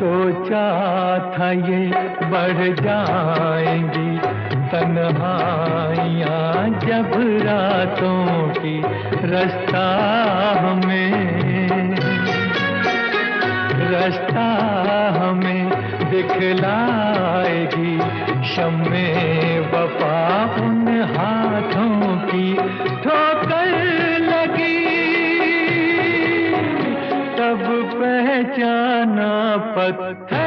सोचा था ये बढ़ जाएंगी तन्हाइयाँ जब रातों की रास्ता हमें दिखलाएगी शम्मे वफा उन हाथों की ठोकर लगी तब पहचाना पत्थर